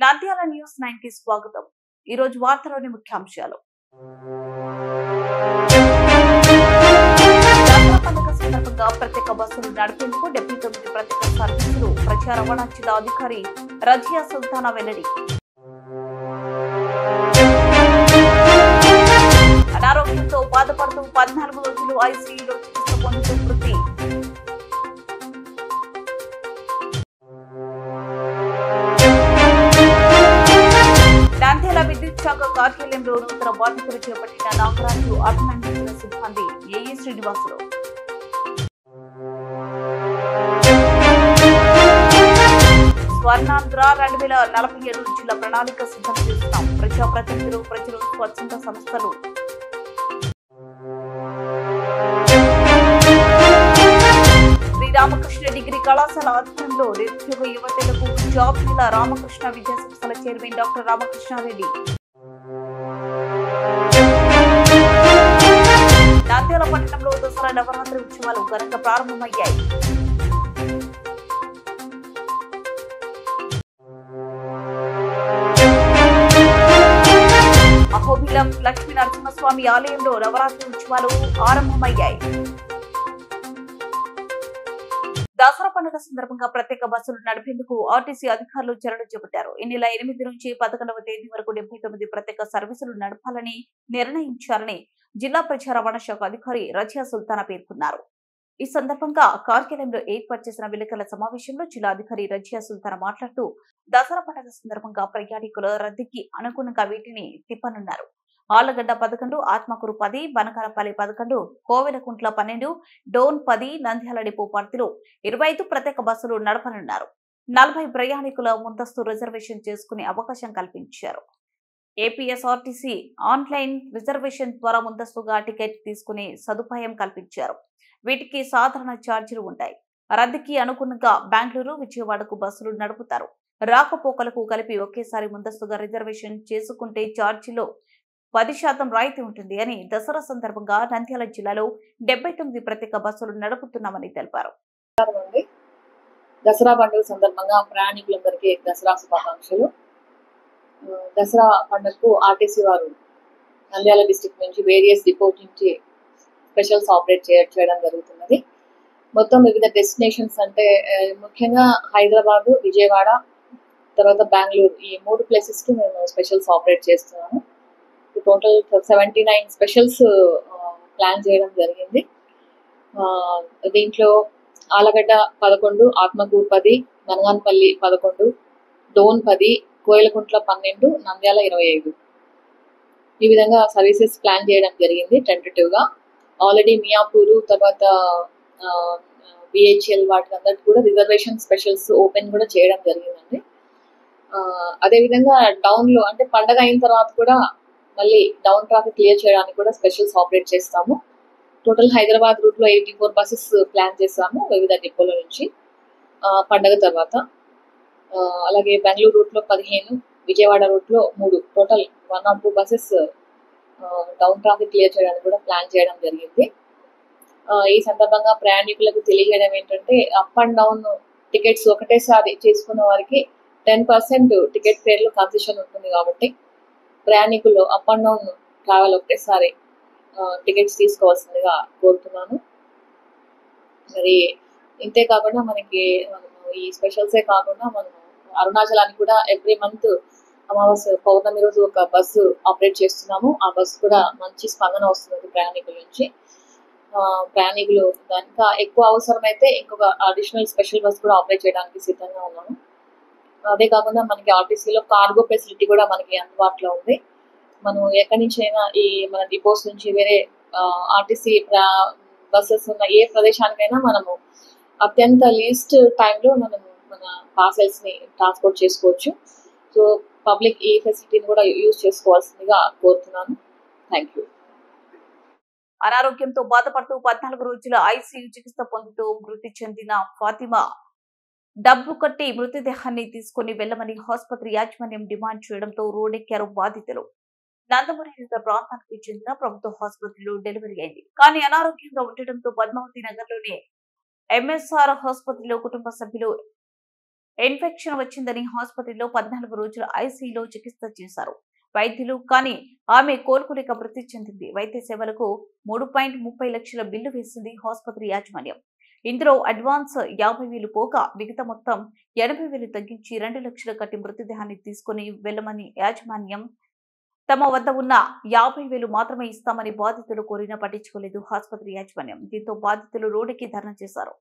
Nandyal news 9 కి స్వాగతం. ఈ రోజు వార్తలోని ముఖ్యాంశాలు. దసరా పండుగ సందర్భంగా ప్రత్యేక బస్సులు నడిపేందుకు 79 ప్రత్యేక సర్వీసులు ప్రజా రవాణా జిల్లా అధికారి రజియా సుల్తానా వెల్లడి. అనారోగ్యంతో బాధపడుతూ 14 రోజులు ఐసీయూలో చికిత్స పొందుతూ మృతి. నంద్యాల విద్యుత్ శాఖ కార్యాలయంలో నూతన బాధ్యతలు చేపట్టిన నాగరాజు అభినందించిన సిబ్బంది ఏఈ శ్రీనివాసులు. స్వర్ణాంధ్ర 2047 జిల్లా ప్రణాళిక సిద్ధం చేస్తున్నాం. ప్రజాప్రతినిధులు, ప్రజలు, స్వచ్ఛంద సంస్థలు. శ్రీరామకృష్ణ డిగ్రీ కళాశాల ఆధ్వర్యంలో నిరుద్యోగ యువతులకు జాబ్ మేళా. రామకృష్ణ విద్యా సంస్థల చైర్మన్ డాక్టర్ రామకృష్ణారెడ్డి. నంద్యాల పట్టణంలో దసరా నవరాత్రి ఉత్సవాలు ఘనంగా ప్రారంభమయ్యాయి. అహోబిలం లక్ష్మీ నరసింహస్వామి ఆలయంలో నవరాత్రి ఉత్సవాలు ఆరంభమయ్యాయి. దసరా పండుగ సందర్భంగా ప్రత్యేక బస్సులు నడిపేందుకు ఆర్టీసీ అధికారులు చర్యలు చేపట్టారు. ఈ నెల 8 నుంచి 11వ తేదీ వరకు 79 ప్రత్యేక సర్వీసులు నడపాలని నిర్ణయించారని జిల్లా ప్రజా రవాణా శాఖ అధికారి రజియా సుల్తానా పేర్కొన్నారు. ఈ సందర్భంగా కార్యాలయంలో ఏర్పాటు చేసిన విలేకరుల సమావేశంలో జిల్లా అధికారి రజియా సుల్తానా మాట్లాడుతూ దసరా పండుగ సందర్భంగా ప్రయాణికుల రద్దీకి అనుగుణంగా వీటిని తిప్పనున్నారు. ఆళ్లగడ్డ 11, ఆత్మకూరు 10, బనకాలపల్లి 11, కోవెలకుంట్ల 12, డోన్ 10, నంద్యాల డిపో పరిధిలో 25 ప్రత్యేక బస్సులు నడపనున్నారు. 40 ప్రయాణికుల ముందస్తు రిజర్వేషన్ చేసుకునే అవకాశం కల్పించారు. ఏపీఎస్ఆర్టీసీ ఆన్లైన్ రిజర్వేషన్ ద్వారా ముందస్తుగా టికెట్ తీసుకునే సదుపాయం కల్పించారు. వీటికి సాధారణ ఛార్జీలు ఉంటాయి. రద్దీకి అనుగుణంగా బెంగళూరు, విజయవాడకు బస్సులు నడుపుతారు. రాకపోకలకు కలిపి ఒకేసారి ముందస్తుగా రిజర్వేషన్ చేసుకుంటే ఛార్జీలో 10% రాయితీ ఉంటుంది అని దసరా సందర్భంగా నంద్యాల జిల్లాలో 79 ప్రత్యేక బస్సులు నడుపుతున్నామని తెలిపారు. దసరా పండుగ సందర్భంగా ప్రయాణికులందరికీ దసరా శుభాకాంక్షలు. దసరా పండుగకు ఆర్టీసీ వారు నంద్యాల డిస్ట్రిక్ట్ నుంచి వేరియస్ డిపోట్ నుంచి స్పెషల్స్ ఆపరేట్ చేయడం జరుగుతున్నది. మొత్తం వివిధ డెస్టినేషన్స్ అంటే ముఖ్యంగా హైదరాబాద్, విజయవాడ, తర్వాత బెంగళూరు, ఈ 3 ప్లేసెస్కి మేము స్పెషల్స్ ఆపరేట్ చేస్తున్నాము. టోటల్ 79 స్పెషల్స్ ప్లాన్ చేయడం జరిగింది. దీంట్లో ఆలగడ్డ 11, ఆత్మకూరు 10, బనగానపల్లి 11, డోన్ 10, కోయలకుంట్ల 12, నంద్యాల 25 ఈ విధంగా సర్వీసెస్ ప్లాన్ చేయడం జరిగింది టెంటేటివ్గా. ఆల్రెడీ మియాపూరు, తర్వాత బిహెచ్ఎల్ వాటి అందరికి కూడా రిజర్వేషన్ స్పెషల్స్ ఓపెన్ కూడా చేయడం జరిగిందండి. అదేవిధంగా డౌన్లో అంటే పండగ అయిన తర్వాత కూడా మళ్ళీ డౌన్ ట్రాఫిక్ క్లియర్ చేయడానికి కూడా స్పెషల్స్ ఆపరేట్ చేస్తాము. టోటల్ హైదరాబాద్ రూట్లో 84 బస్సెస్ ప్లాన్ చేస్తాము వివిధ డిపోల నుంచి పండగ తర్వాత. అలాగే బెంగళూరు రూట్లో 15, విజయవాడ రూట్లో 3, total 102 buses down traffic clear చేయడానికి కూడా ప్లాన్ చేయడం జరిగింది. ఈ సందర్భంగా ప్రయాణికులకు తెలియజేయడం ఏంటంటే అప్ అండ్ డౌన్ టికెట్స్ ఒకటేసారి చేసుకున్న వారికి 10% టికెట్ ఫేర్లో కన్సెషన్ ఉంటుంది. కాబట్టి ప్రయాణికులు అప్ అండ్ డౌన్ ట్రావెల్ ఒకటేసారి టికెట్స్ తీసుకోవాల్సిందిగా కోరుతున్నాను. మరి ఇంతే కాకుండా మనకి ఈ స్పెషల్సే కాకుండా మనం అరుణాచలానికి కూడా ఎవ్రీ మంత్ అమావాస్య పౌర్ణమి రోజు ఒక బస్సు ఆపరేట్ చేస్తున్నాము. ఆ బస్సు కూడా మంచి స్పందన వస్తుంది ప్రయాణికుల నుంచి. ప్రయాణికులు ఇంకా ఎక్కువ అవసరమైతే ఇంకొక అడిషనల్ స్పెషల్ బస్ కూడా ఆపరేట్ చేయడానికి సిద్ధంగా ఉన్నాము. అదే కాకుండా మనకి ఆర్టీసీలో కార్గో ఫెసిలిటీ కూడా మనకి అందుబాటులో ఉంది. మనం ఎక్కడి నుంచి అయినా ఈ మన డిపోస్ నుంచి వేరే ఆర్టీసీ బస్సెస్ ఉన్న ఏ ప్రదేశానికైనా మనము అత్యంత లీస్ట్ టైంలో మనము మన పార్సెల్స్ని ట్రాన్స్పోర్ట్ చేసుకోవచ్చు. సో పబ్లిక్ ఈ ఫెసిలిటీని కూడా యూజ్ చేసుకోవాల్సిందిగా కోరుతున్నాను. Thank you. అనారోగ్యంతో బాధపడుతూ 14 రోజుల ఐసీయూ చికిత్స పొందుతూ మృతి చెందిన ఫాతిమా డబ్బు కట్టి మృతదేహాన్ని తీసుకుని వెళ్లమని ఆసుపత్రి యాజమాన్యం డిమాండ్ చేయడంతో రోడ్డెక్కారు బాధితులు. నందమూరి నగర్ ప్రాంతానికి చెందిన ప్రభుత్వ ఆసుపత్రిలో డెలివరీ అయింది. కానీ అనారోగ్యంగా ఉండటంతో పద్మావతి నగర్ లోని ఎంఎస్ఆర్ ఆసుపత్రిలో కుటుంబ సభ్యులు ఇన్ఫెక్షన్ వచ్చిందని ఆసుపత్రిలో 14 రోజులు ఐసీయూలో చికిత్స చేశారు వైద్యులు. కానీ ఆమె కోలుకోలేక మృతి చెందింది. వైద్య సేవలకు 3.30 లక్షల బిల్లు వేసింది ఆసుపత్రి యాజమాన్యం. ఇందులో అడ్వాన్స్ 50,000 పోగా మిగతా మొత్తం 80,000 తగ్గించి 2 లక్షలు కట్టి మృతదేహాన్ని తీసుకుని వెళ్లమని యాజమాన్యం. తమ వద్ద ఉన్న 50,000 మాత్రమే ఇస్తామని బాధితులు కోరినా పట్టించుకోలేదు ఆసుపత్రి యాజమాన్యం. దీంతో బాధితులు రోడ్డుకి ధర్నా చేశారు.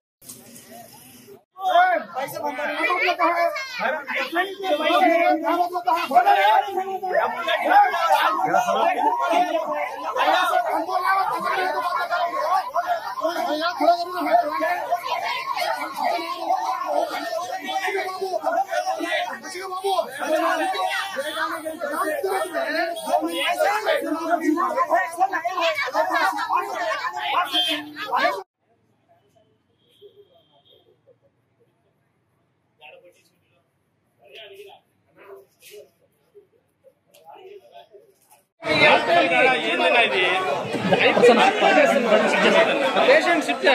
పేషెంట్ షిఫ్ట్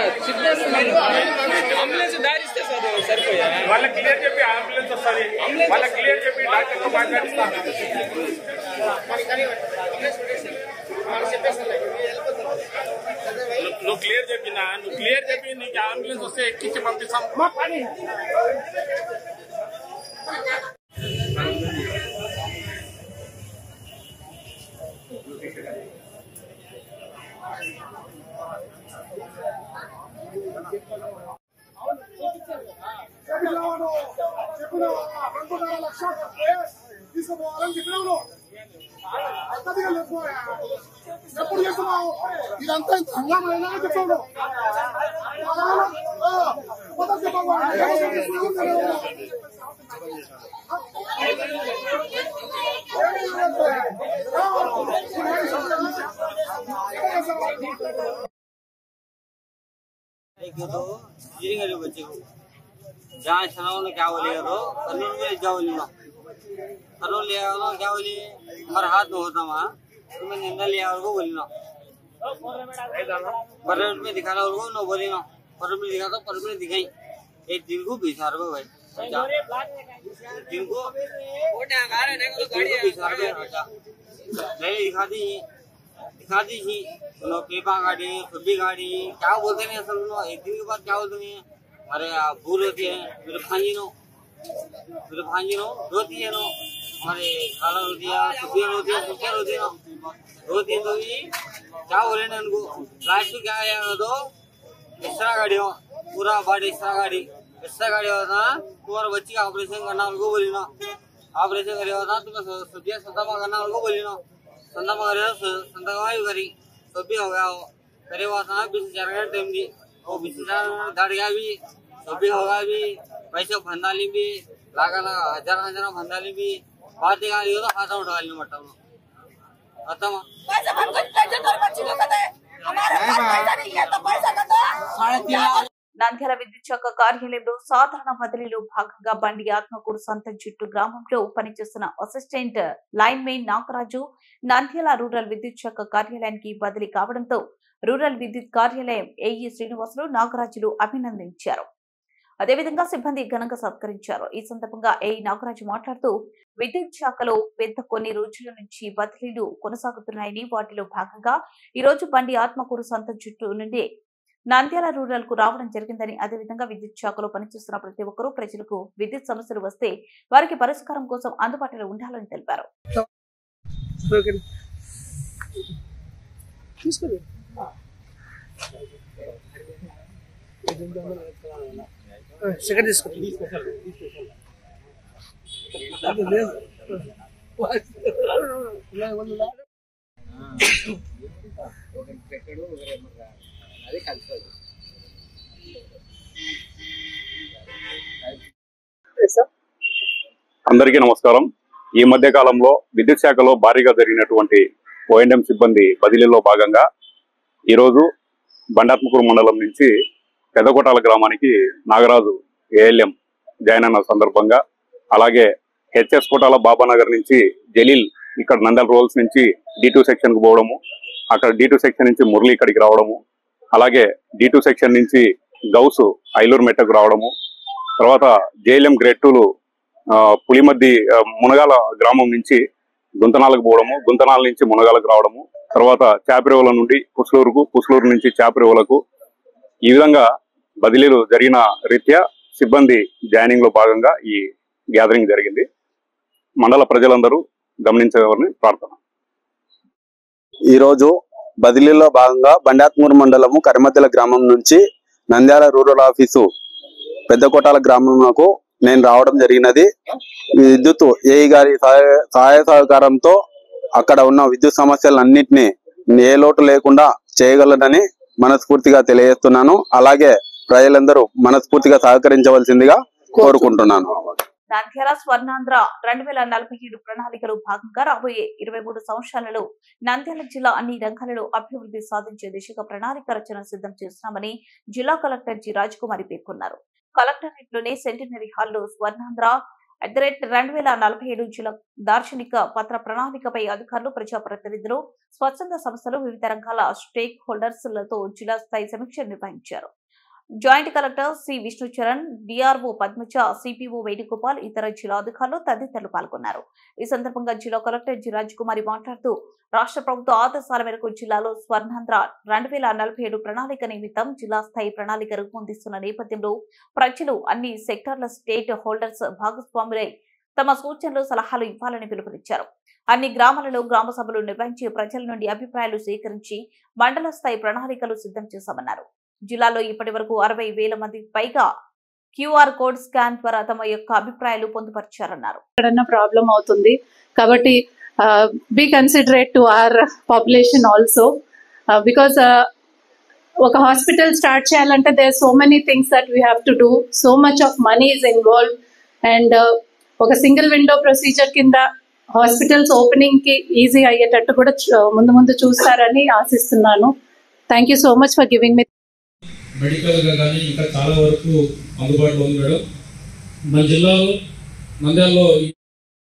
అంబులెన్స్ దారిస్తే సరిపోయా వాళ్ళకి క్లియర్ చెప్పి అంబులెన్స్ వస్తుంది. వాళ్ళకి క్లియర్ చెప్పి డాక్టర్తో మాట్లాడిస్తాను. నువ్వు క్లియర్ చెప్పినా నువ్వు క్లియర్ చెప్పి నీకు అంబులెన్స్ వస్తే ఎక్కించి పంపిస్తాం. ఎప్పుడు చేస్తున్నావు ఇదంతా ఇంత హంగామైనా చెప్పాడు. बच्चे को जहाँ छनाओ ने क्या बोले तो करूर में क्या बोली ना करूर ले आओ ना क्या बोली हमारा हाथ में होता वहाँ तो मैं निंदा ले आओ को बोली ना परमेट में दिखाना और को ना बोली ना परमेट दिखा तो परमेट दिखाई एक दिन को 20,000 रुपये भाई दिन को 20,000 रुपये नहीं दिखा दी थी पेपा गाड़ी सब्जी गाड़ी क्या बोलते हैं असल में एक दिन के बाद क्या बोलते हैं अरे भूल होती है मेरे भांजी नो रोती है नो हमारे खाला रोती है सब्जियां रोती है नो रोती है तो भी क्या बोले ना उनको लास्ट में क्या आया तो एक्स्ट्रा गाड़ी हो पूरा बॉडी एक्स्ट्रा गाड़ी होता तुम्हारे बच्ची का ऑपरेशन करना उनको बोली ना ऑपरेशन करे होता तुम्हें सब्जियां संतामा करना उनको बोली ना संतामा करे संतामा भी करी तो भी हो गया करे हुआ था 20,000 का टाइम दी वो 20,000 धड़ गया भी तो भी होगा भी पैसे भंडाली भी लागा हजार भंडाली भी बात दिखा दी तो खाता उठा ली मटन खत्म నంద్యాల విద్యుత్ శాఖ కార్యాలయంలో సాధారణ బదిలీలో భాగంగా బండి ఆత్మకూరు సంత జిట్టు గ్రామంలో పనిచేస్తున్న assistant line main Nagaraju Nandyal rural విద్యుత్ శాఖ కార్యాలయానికి బదిలీ కావడంతో రూరల్ విద్యుత్ కార్యాలయం ఏఈ శ్రీనివాసులు నాగరాజులు అభినందించారు. అదేవిధంగా సిబ్బంది ఘనంగా సత్కరించారు. ఈ సందర్భంగా ఏఈ నాగరాజు మాట్లాడుతూ విద్యుత్ శాఖలో పెద్ద కొన్ని రోజుల నుంచి బదిలీలు కొనసాగుతున్నాయని వాటిలో భాగంగా ఈ రోజు బండి ఆత్మకూరు సంత జిట్టు నుండి నంద్యాల రూరల్ కు రావడం జరిగిందని, అదేవిధంగా విద్యుత్ శాఖలో పనిచేస్తున్న ప్రతి ఒక్కరూ ప్రజలకు విద్యుత్ సమస్యలు వస్తే వారికి పరిష్కారం కోసం అందుబాటులో ఉండాలని తెలిపారు. అందరికీ నమస్కారం. ఈ మధ్య కాలంలో విద్యుత్ శాఖలో భారీగా జరిగినటువంటి ఓఎండ్ఎం సిబ్బంది బదిలీలో భాగంగా ఈరోజు బండాత్మకూరు మండలం నుంచి పెద్దకోటాల గ్రామానికి నాగరాజు ఏఎల్ఎం జాయిన్ అయిన సందర్భంగా, అలాగే హెచ్ఎస్ కోటాల బాబానగర్ నుంచి జలీల్ ఇక్కడ నందల్ రోల్స్ నుంచి D2 సెక్షన్ కు పోవడము, అక్కడ D2 సెక్షన్ నుంచి మురళి ఇక్కడికి రావడము, అలాగే D2 సెక్షన్ నుంచి గౌసు ఐలూరు మెట్టకు రావడము, తర్వాత జేఎల్ఎం గ్రేడ్ 2లు పులిమద్ది మునగాల గ్రామం నుంచి గుంతనాలకు పోవడము, గుంతనాల నుంచి మునగాలకు రావడము, తర్వాత చాపిరేవుల నుండి పుస్లూరుకు, పుస్లూరు నుంచి చాపిరేవులకు, ఈ విధంగా బదిలీలు జరిగిన రీత్యా సిబ్బంది జాయినింగ్ లో భాగంగా ఈ గ్యాదరింగ్ జరిగింది. మండల ప్రజలందరూ గమనించగలరని ప్రార్థన. ఈరోజు బదిలీలో భాగంగా బండాత్మూరు మండలము కరిమద్దెల గ్రామం నుంచి నంద్యాల రూరల్ ఆఫీసు పెద్దకోటాల గ్రామంలో నేను రావడం జరిగినది. విద్యుత్ ఏఈ గారి సహాయ సహకారంతో అక్కడ ఉన్న విద్యుత్ సమస్యలన్నింటినీ ఏ లోటు లేకుండా చేయగలనని మనస్ఫూర్తిగా తెలియజేస్తున్నాను. అలాగే ప్రజలందరూ మనస్ఫూర్తిగా సహకరించవలసిందిగా కోరుకుంటున్నాను. నంద్యాల స్వర్ణాంధ్ర 2047 ప్రణాళికలో భాగంగా రాబోయే 23 సంవత్సరాలలో నంద్యాల జిల్లా అన్ని రంగాలలో అభివృద్ధి సాధించే దిశగా ప్రణాళిక రచన సిద్ధం చేస్తున్నామని జిల్లా కలెక్టర్ జి రాజ్కుమారి పేర్కొన్నారు. కలెక్టరేట్ లోనే సెంటినరీ హాల్లో స్వర్ణాంధ్ర @2047 జిల్లా దార్శనిక పత్ర ప్రణాళికపై అధికారులు, ప్రజాప్రతినిధులు, స్వచ్ఛంద సంస్థలు, వివిధ రంగాల స్టేక్ హోల్డర్స్ లతో జిల్లా స్థాయి సమీక్ష నిర్వహించారు. Joint collector C Vishnucharan, DRO Padmaja, CPO Venugopal, ఇతర జిల్లా అధికారులు తదితరులు పాల్గొన్నారు. ఈ సందర్భంగా జిల్లా కలెక్టర్ జి రాజ్కుమారి మాట్లాడుతూ రాష్ట్ర ప్రభుత్వ ఆదేశాల మేరకు జిల్లాలో స్వర్ణాంధ్ర 2047 ప్రణాళిక నిమిత్తం జిల్లా స్థాయి ప్రణాళిక రూపొందిస్తున్న నేపథ్యంలో ప్రజలు అన్ని సెక్టార్ల స్టేట్ హోల్డర్స్ భాగస్వాములై తమ సూచనలు, సలహాలు ఇవ్వాలని పిలుపునిచ్చారు. అన్ని గ్రామాలలో గ్రామ సభలు నిర్వహించి ప్రజల నుండి అభిప్రాయాలు సేకరించి మండల స్థాయి ప్రణాళికలు సిద్ధం చేశామన్నారు. జిల్లాలో ఇప్పటి వరకు 60,000 మంది పైగా QR కోడ్ స్కాన్ ద్వారా తమ యొక్క అభిప్రాయాలు పొందుపరిచారన్నారు. ప్రాబ్లం అవుతుంది కాబట్టి be considerate to our population also because ఒక హాస్పిటల్ స్టార్ట్ చేయాలంటే there so many things that we have to do, so much of money is involve and ఒక సింగిల్ విండో ప్రొసీజర్ కింద హాస్పిటల్స్ ఓపెనింగ్ కి easy అయ్యేటట్టు కూడా ముందు చూస్తారని ఆశిస్తున్నాను. Thank you so much for giving me. మెడికల్గా కానీ ఇంకా చాలా వరకు అందుబాటులో ఉంది మేడం. మన జిల్లాలో నంద్యాలలో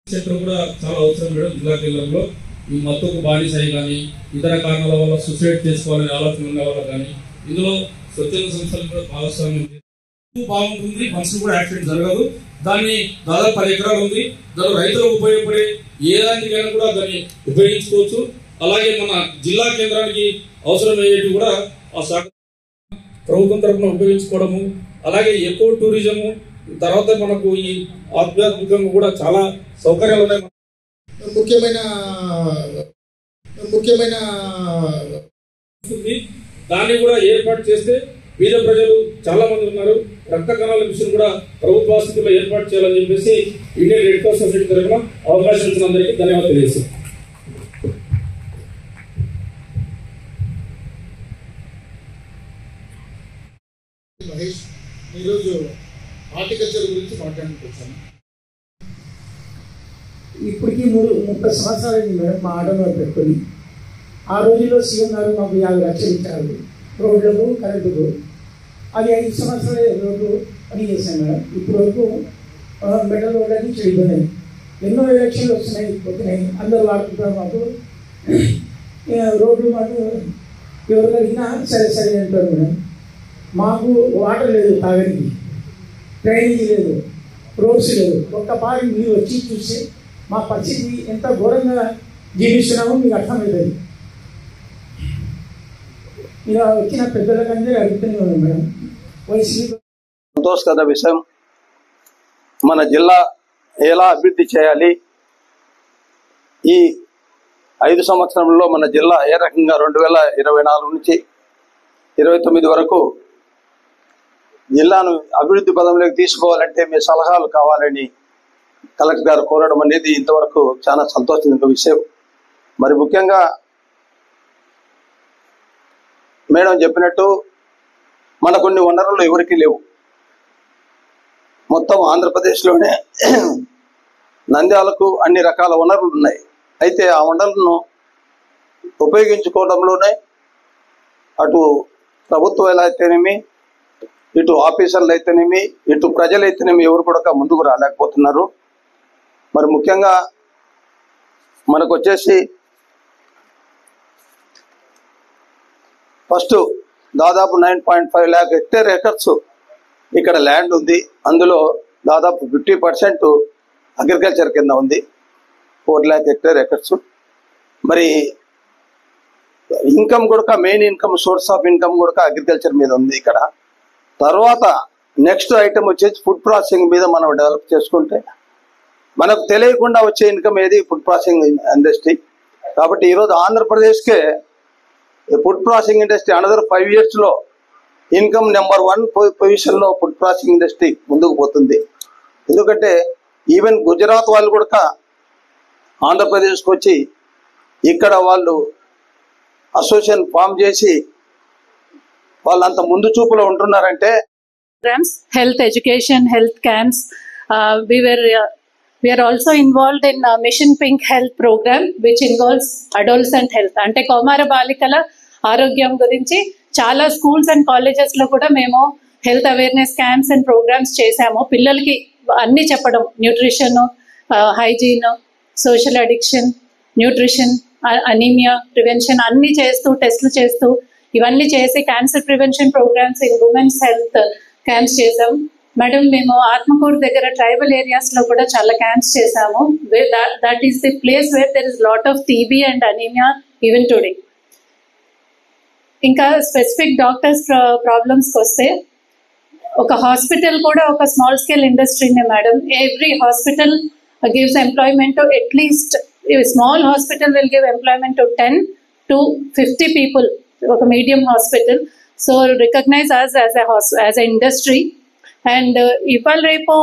సెక్టర్ కూడా చాలా అవసరం మేడం. జిల్లా కేంద్రంలో ఈ మత్తుకు బానిసై కానీ ఇతర కారణాల వల్ల సూసైడ్ చేసుకోవాలని ఆలోచన ఉన్న వాళ్ళ కానీ ఇందులో స్వచ్ఛంద సంస్థలు కూడా భాగస్వామ్యం బాగుంటుంది. మనుషులు కూడా యాక్సిడెంట్ జరగదు. దాన్ని దాదాపు 10 ఎకరాలు ఉంది. దాని రైతులకు ఉపయోగపడే ఏ దానికైనా కూడా దాన్ని ఉపయోగించుకోవచ్చు. అలాగే మన జిల్లా కేంద్రానికి అవసరమయ్యేవి కూడా ఆ శాఖ ప్రభుత్వం తరఫున ఉపయోగించుకోవడము, అలాగే ఎకో టూరిజము, తర్వాత మనకు ఈ ఆధ్యాత్మికంగా కూడా చాలా సౌకర్యాలు ఉన్నాయి. ముఖ్యమైన దాన్ని కూడా ఏర్పాటు చేస్తే బీద ప్రజలు చాలా మంది ఉన్నారు. రక్త కణాల మిషన్ కూడా ప్రభుత్వ ఆసుపత్రిలో ఏర్పాటు చేయాలని చెప్పేసి ఇండియన్ రెడ్ క్రాస్ సొసైటీ తరఫున అవకాశం ఇచ్చిన అందరికీ ధన్యవాదాలు తెలియజేస్తాను. మహేష్, ఈరోజు హార్టికల్చర్ గురించి మాట్లాడుకుంటున్నాను. ఇప్పటికీ 30 సంవత్సరాలైంది మేడం మా ఆటోలో పెట్టుకొని. ఆ రోజుల్లో సీఎం గారు మాకు 50 లక్షలు ఇచ్చారు రోడ్లకు, కరెంటుకు. అది 5 సంవత్సరాలు రోడ్లు పని చేశాను మేడం. ఇప్పటి వరకు మెడల్ రోడ్లన్నీ చెడిపోయినాయి. ఎన్నో ఎలక్షన్లు పోతున్నాయి, అందరూ వాడుకుంటారు. మాకు రోడ్లు మాకు ఎవరు కలిగినా సరే అంటారు మేడం. మాకు వాటర్ లేదు, తాగడానికి డ్రైనేజీ లేదు, రోడ్స్ లేదు. ఒక్కపారి మీరు వచ్చి చూసి మా పరిస్థితి ఎంత ఘోరంగా జీవిస్తున్నామో మీకు అర్థమవుతుంది. ఇలా వచ్చిన పెద్దలకందరూ అడుగుతూనే ఉన్నాం మేడం. వైసీపీ సంతోషకర విషయం. మన జిల్లా ఎలా అభివృద్ధి చేయాలి, ఈ 5 సంవత్సరంలో మన జిల్లా ఏ రకంగా 2024 నుంచి 29 వరకు జిల్లాను అభివృద్ధి పదంలోకి తీసుకోవాలంటే మీ సలహాలు కావాలని కలెక్టర్ గారు కోరడం అనేది ఇంతవరకు చాలా సంతోషించిన విషయం. మరి ముఖ్యంగా మేడం చెప్పినట్టు మన కొన్ని వనరులు ఎవరికి లేవు. మొత్తం ఆంధ్రప్రదేశ్లోనే నంద్యాలకు అన్ని రకాల వనరులు ఉన్నాయి. అయితే ఆ వనరులను ఉపయోగించుకోవడంలోనే అటు ప్రభుత్వం ఎలా అయితేనేమి, ఇటు ఆఫీసర్లు అయితేనేమి, ఇటు ప్రజలైతేనేమి ఎవరు కూడా ముందుకు రాలేకపోతున్నారు. మరి ముఖ్యంగా మనకు వచ్చేసి ఫస్ట్ దాదాపు 9.5 lakh హెక్టేర్ ఏకర్స్ ఇక్కడ ల్యాండ్ ఉంది, అందులో దాదాపు 50% అగ్రికల్చర్ కింద ఉంది, 4 lakh hectares. మరి ఇన్కమ్ కూడా main income source of income కూడా అగ్రికల్చర్ మీద ఉంది ఇక్కడ. తర్వాత నెక్స్ట్ ఐటమ్ వచ్చేసి ఫుడ్ ప్రాసెసింగ్ మీద మనం డెవలప్ చేసుకుంటే మనకు తెలియకుండా వచ్చే ఇన్కమ్ ఏది ఫుడ్ ప్రాసెసింగ్ ఇండస్ట్రీ. కాబట్టి ఈరోజు ఆంధ్రప్రదేశ్కే food processing industry another 5 years లో ఇన్కమ్ నెంబర్ 1 పొజిషన్లో ఫుడ్ ప్రాసెసింగ్ ఇండస్ట్రీ ముందుకు పోతుంది. ఎందుకంటే ఈవెన్ గుజరాత్ వాళ్ళు కూడా ఆంధ్రప్రదేశ్కి వచ్చి ఇక్కడ వాళ్ళు అసోసియేషన్ ఫామ్ చేసి వాళ్ళంత ముందు చూపులో ఉంటున్నారంటే. Programs, health education, health camps. We are also involved in Mission Pink Health program, which involves adolescent health. అంటే కౌమార బాలికల ఆరోగ్యం గురించి చాలా స్కూల్స్ అండ్ కాలేజెస్ లో కూడా మేము health awareness camps and programmes చేసాము. పిల్లలకి అన్ని చెప్పడం, nutrition, hygiene, social addiction, nutrition, anaemia prevention అన్ని చేస్తూ టెస్ట్లు చేస్తూ ఇవన్నీ చేసి cancer prevention programmes in women's health camps చేసాం. మేడం మేము ఆత్మకూరు దగ్గర ట్రైబల్ ఏరియాస్ లో కూడా చాలా క్యాంప్స్ చేసాము. That is the place where there is lot of TB and anaemia even today. ఇంకా స్పెసిఫిక్ డాక్టర్స్ ప్రాబ్లమ్స్కి వస్తే ఒక హాస్పిటల్ కూడా ఒక స్మాల్ స్కేల్ ఇండస్ట్రీనే madam. Every hospital gives employment to at least small hospital will give employment to 10 to 50 people. ఒక medium hospital. So recognise us as a industry. And ఇవాళ రేపు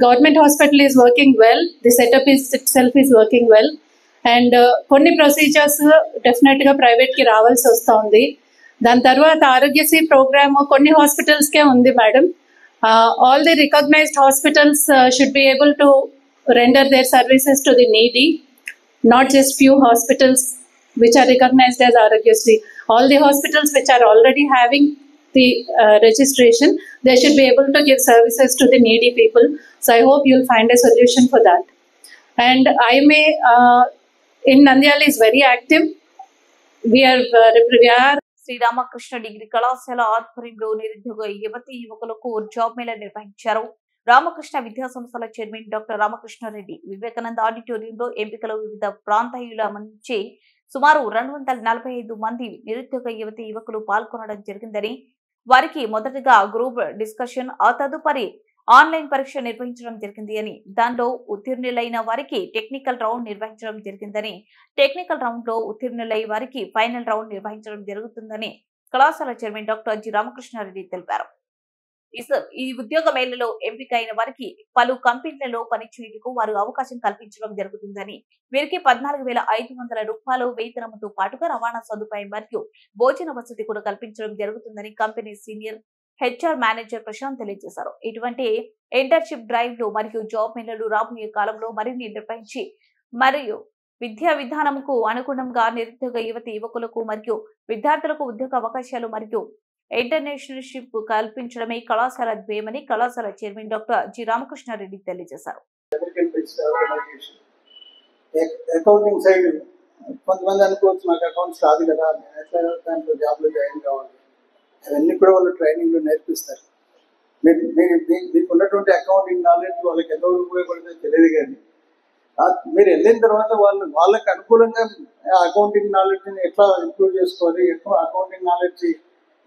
government hospital is working well, the setup itself is working well. And కొన్ని procedures డెఫినెట్గా ప్రైవేట్కి రావాల్సి వస్తుంది. దాని తర్వాత Aarogyasri programme కొన్ని హాస్పిటల్స్కే ఉంది madam. All the recognised hospitals should be able to render their services to the needy, not just few hospitals which are recognized as Aarogyasri. All the hospitals which are already having the registration, they should be able to give services to the needy people. So I hope you'll find a solution for that. And IMA in Nandyal is very active. We are Shri Ramakrishna degree కళాశాల ఆధ్వర్యంలో నిరుద్యోగ యువతి యువకులకు job Mela నిర్వహించారు. రామకృష్ణ విద్యా సంస్థల chairman doctor Ramakrishna Reddy Vivekananda ఆడిటోరియంలో ఎంపికలు వివిధ ప్రాంతాల నుంచి సుమారు 245 మంది నిరుద్యోగ యువతి యువకులు పాల్గొనడం జరిగిందని, వారికి మొదటగా గ్రూప్ డిస్కషన్, ఆ తదుపరి ఆన్లైన్ పరీక్ష నిర్వహించడం జరిగింది అని, దానిలో ఉత్తీర్ణులైన వారికి టెక్నికల్ రౌండ్ నిర్వహించడం జరిగిందని, టెక్నికల్ రౌండ్ లో ఉత్తీర్ణులై వారికి ఫైనల్ రౌండ్ నిర్వహించడం జరుగుతుందని కళాశాల చైర్మన్ డాక్టర్ జి రామకృష్ణారెడ్డి తెలిపారు. ఈ ఉద్యోగ మేళలో ఎంపికైన వారికి పలు కంపెనీలలో పనిచేయడానికి వారు అవకాశం కల్పించడం జరుగుతుందని, వీరికి 14,500 రూపాయలు వేతనంతో పాటుగా రవాణా సదుపాయం మరియు భోజన వసతి కూడా కల్పించడం జరుగుతుందని company senior HR manager Prashant తెలియజేశారు. ఇటువంటి ఇంటర్న్షిప్ డ్రైవ్లు మరియు జాబ్ మేళలు రాబోయే కాలంలో మరిన్ని నిర్వహించి మరియు విద్యా విధానంకు అనుగుణంగా నిరుద్యోగ యువతి యువకులకు మరియు విద్యార్థులకు ఉద్యోగ అవకాశాలు మరియు ఇంటర్నేషనల్షిప్ కల్పించడమే కళాశాల ధ్యేయమని కళాశాల చైర్మన్ డాక్టర్ జి రామకృష్ణారెడ్డి తెలియజేశారు. అకౌంటింగ్ సైడ్ కొంతమంది అనుకోవచ్చు, నాకు అకౌంట్స్ రాదు కదా, నేను ఎట్లా దాంట్లో జాబ్లో జాయిన్ కావాలి, అవన్నీ కూడా వాళ్ళు ట్రైనింగ్లో నేర్పిస్తారు. మీకు ఉన్నటువంటి అకౌంటింగ్ నాలెడ్జ్ వాళ్ళకి ఎంత ఉపయోగపడుతుందో తెలియదు, కానీ మీరు వెళ్ళిన తర్వాత వాళ్ళకి అనుకూలంగా అకౌంటింగ్ నాలెడ్జ్ని ఎట్లా ఇంప్రూవ్ చేసుకోవాలి, ఎక్కువ accounting knowledge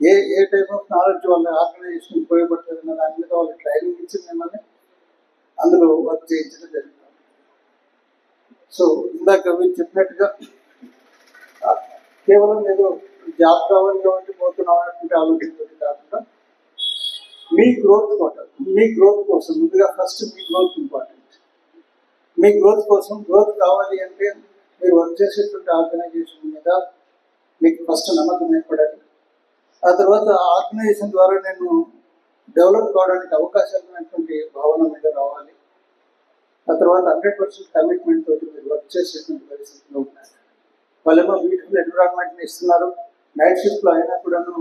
A type of knowledge వాళ్ళ ఆర్గనైజేషన్ ఉపయోగపడుతుంది అన్న దాని మీద వాళ్ళు ట్రైనింగ్ ఇచ్చి మిమ్మల్ని అందులో వర్క్ చేయించడం జరుగుతుంది. సో ఇందాక మీరు చెప్పినట్టుగా కేవలం ఏదో జాబ్ కావాలి కాబట్టి పోతున్నాం అన్నటువంటి ఆలోచనతో కాకుండా మీ గ్రోత్ కోసం ముందుగా ఫస్ట్ మీ గ్రోత్ ఇంపార్టెంట్. మీ గ్రోత్ కోసం గ్రోత్ కావాలి అంటే మీరు వర్క్ చేసేటువంటి ఆర్గనైజేషన్ మీద మీకు ఫస్ట్ నమ్మకం ఏర్పడాలి. ఆ తర్వాత ఆర్గనైజేషన్ ద్వారా నేను డెవలప్ కావడానికి అవకాశాలు ఉన్నటువంటి భావన మీద రావాలి. ఆ తర్వాత 100% కమిట్మెంట్ తోటి మీరు వర్క్ చేసేటువంటి పరిస్థితుల్లో ఉన్నారు. వాళ్ళేమో బ్యూటిఫుల్ ఎన్విరాన్మెంట్ని ఇస్తున్నారు, నైట్ షిఫ్ట్లో అయినా కూడాను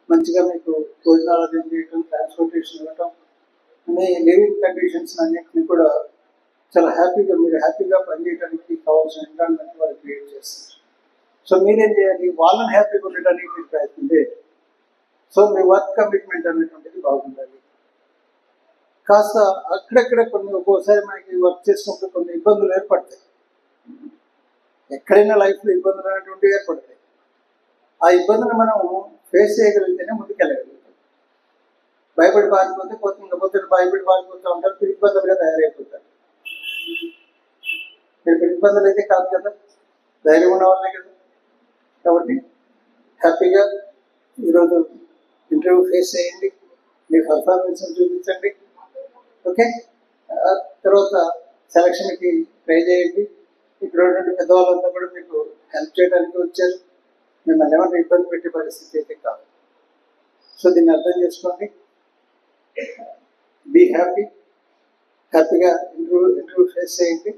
మంచిగా మీకు భోజనాలు అరేంజ్ చేయడం, ట్రాన్స్పోర్టేషన్ ఇవ్వటం, మీ లివింగ్ కండిషన్స్ అన్నింటినీ కూడా చాలా మీరు హ్యాపీగా పనిచేయడానికి కావాల్సిన ఎన్విరాన్మెంట్ వాళ్ళు క్రియేట్ చేస్తారు. సో మీరేం చేయాలి, వాళ్ళని హ్యాపీగా ఉండడానికి మీరు ప్రయత్నం చేయాలి. సో మీ వర్క్ కమిట్మెంట్ అనేటువంటిది బాగుండాలి. కాస్త అక్కడక్కడ కొన్ని ఒక్కోసారి మనకి వర్క్ చేసినప్పుడు కొన్ని ఇబ్బందులు ఏర్పడతాయి. ఎక్కడైనా లైఫ్లో ఇబ్బందులు అనేటువంటివి ఏర్పడతాయి. ఆ ఇబ్బందులు మనం ఫేస్ చేయగలిగితేనే ముందుకెళ్ళగలుగుతాం. భయపడి పారిపోతే కొత్త భయపడి పారిపోతూ ఉంటారు, పిరికిబందులుగా తయారైపోతారు. మీరు పిరికిబందులు అయితే కాదు కదా, ధైర్యం ఉన్న వాళ్ళే కదా. కాబట్టి హ్యాపీగా ఈరోజు ఇంటర్వ్యూ ఫేస్ చేయండి, మీ పర్ఫార్మెన్స్ చూపించండి. ఓకే, తర్వాత సెలక్షన్కి ట్రై చేయండి. ఇక్కడ ఉన్నటువంటి పెద్దవాళ్ళంతా కూడా మీకు హెల్ప్ చేయడానికి వచ్చారు. మిమ్మల్ని ఏమన్నా ఇబ్బంది పెట్టే పరిస్థితి అయితే కాదు. సో దీన్ని అర్థం చేసుకోండి. బీ హ్యాపీ, హ్యాపీగా ఇంటర్వ్యూ ఫేస్ చేయండి,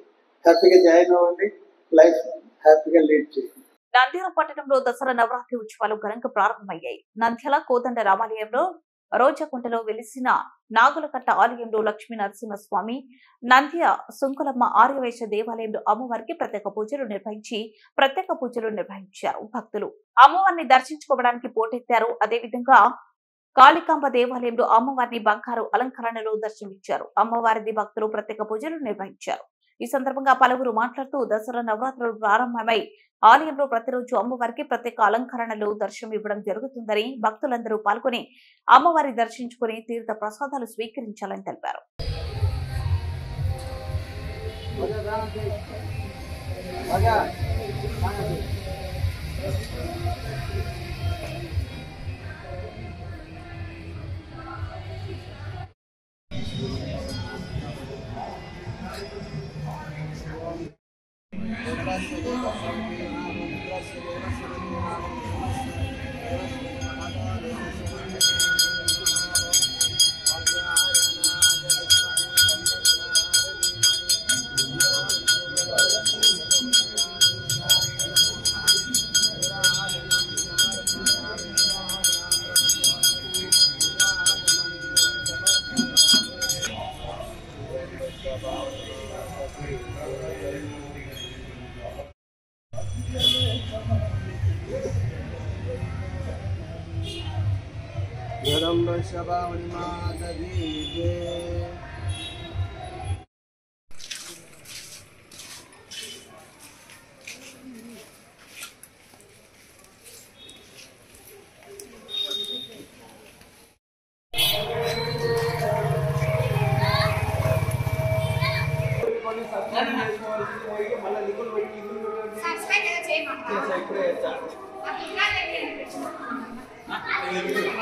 హ్యాపీగా జాయిన్ అవ్వండి, లైఫ్ హ్యాపీగా లీడ్ చేయండి. నంద్యాల పట్టణంలో దసరా నవరాత్రి ఉత్సవాలు ఘనంగా ప్రారంభమయ్యాయి. నంద్యాల కోదండ రామాలయంలో రోజకుంటలో వెలిసిన నాగులకట్ట ఆలయంలో లక్ష్మీ నరసింహస్వామి, నంద్య సుంకులమ్మ ఆర్యవైశ్య దేవాలయంలో అమ్మవారికి ప్రత్యేక పూజలు నిర్వహించారు. భక్తులు అమ్మవారిని దర్శించుకోవడానికి పోటెత్తారు. అదేవిధంగా కాళికాంబ దేవాలయంలో అమ్మవారిని బంగారు అలంకరణలో దర్శనమిచ్చారు. అమ్మవారిది భక్తులు ప్రత్యేక పూజలు నిర్వహించారు. ఈ సందర్భంగా పలువురు మాట్లాడుతూ దసరా నవరాత్రులు ప్రారంభమై ఆలయంలో ప్రతిరోజు అమ్మవారికి ప్రత్యేక అలంకరణలో దర్శనం ఇవ్వడం జరుగుతుందని, భక్తులందరూ పాల్గొని అమ్మవారి దర్శించుకుని తీర్థ ప్రసాదాలు స్వీకరించాలని తెలిపారు.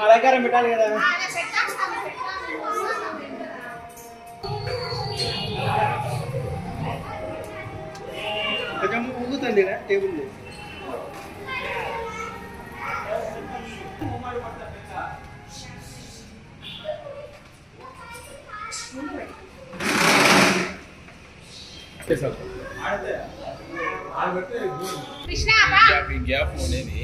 అలంకారం పెట్టాలి కదా. కొంచెం ఊగుతుంది టేబుల్. గ్యాప్ ఉండేది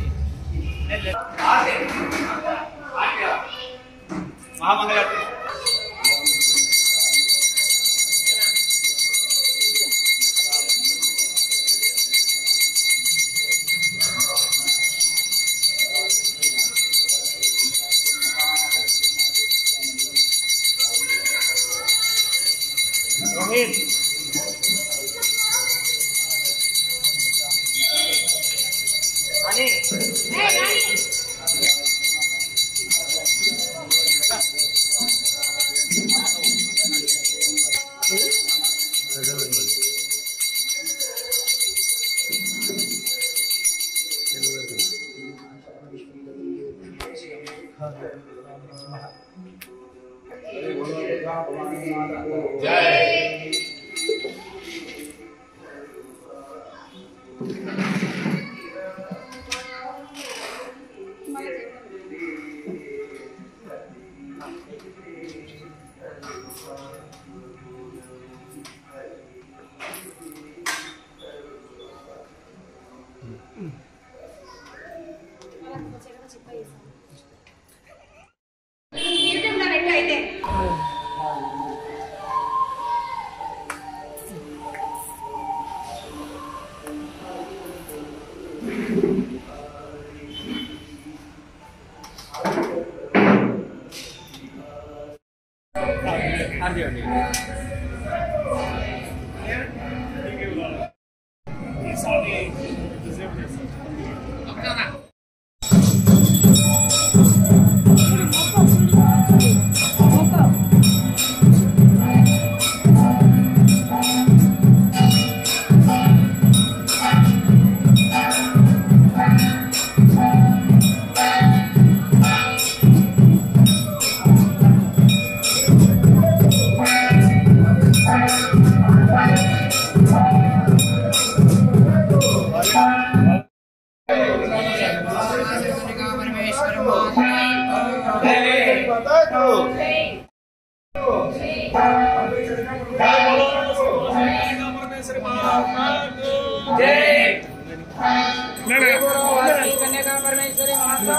कन्या परमेश्वरी माता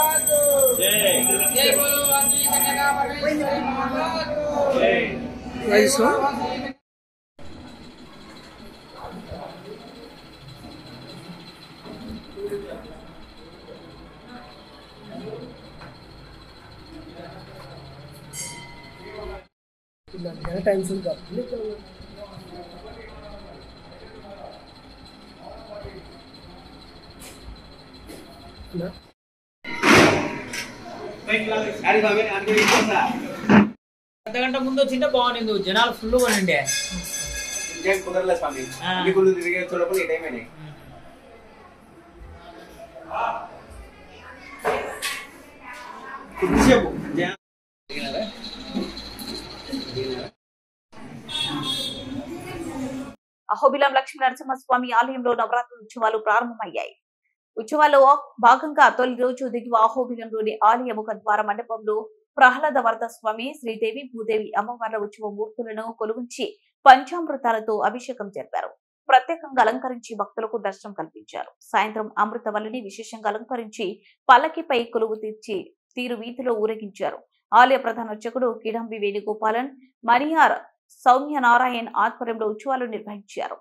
जय बोलो वासवी कन्या परमेश्वरी माता टेंशन का అర్ధగంట ముందు వచ్చింటే బాగుంది జనాలు ఫుల్ ఉండే కుదరలే స్వామి అన్ని గుళ్ళు తిరిగే చూడకుండా ఈ టైం అయినాయి కొద్దిసేపు అహోబిలం లక్ష్మీ నరసింహస్వామి ఆలయంలో నవరాత్రి ఉత్సవాలు ప్రారంభమయ్యాయి. ఉత్సవాల్లో భాగంగా తొలి రోజు దిగువ అహోబిలంలోని ఆలయ ముఖ ద్వార మండపంలో ప్రహ్లాద వరద స్వామి, శ్రీదేవి, భూదేవి అమ్మవార్ల ఉత్సవ మూర్తులను కొలువుంచి పంచామృతాలతో అభిషేకం జరిపారు. ప్రత్యేకంగా అలంకరించి భక్తులకు దర్శనం కల్పించారు. సాయంత్రం అమృతవల్లిని విశేషంగా అలంకరించి పల్లకిపై కొలువు తీర్చి తీరు వీధిలో ఊరేగించారు. ఆలయ ప్రధాన అర్చకుడు కిడంబి వేణుగోపాలన్, మణియార్ సౌమ్య నారాయణ్ ఆధ్వర్యంలో ఉత్సవాలు నిర్వహించారు.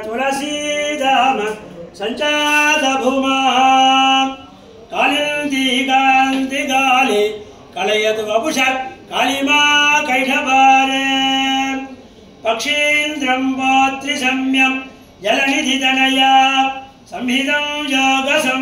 तुलसीदाम संचात भूमा कालिंदी गाले कलयतु वपुष कालिमा कैठभारे पक्षीन्द्रं पोत्रि सम्यं जलनिधि तनया संहितं योगसं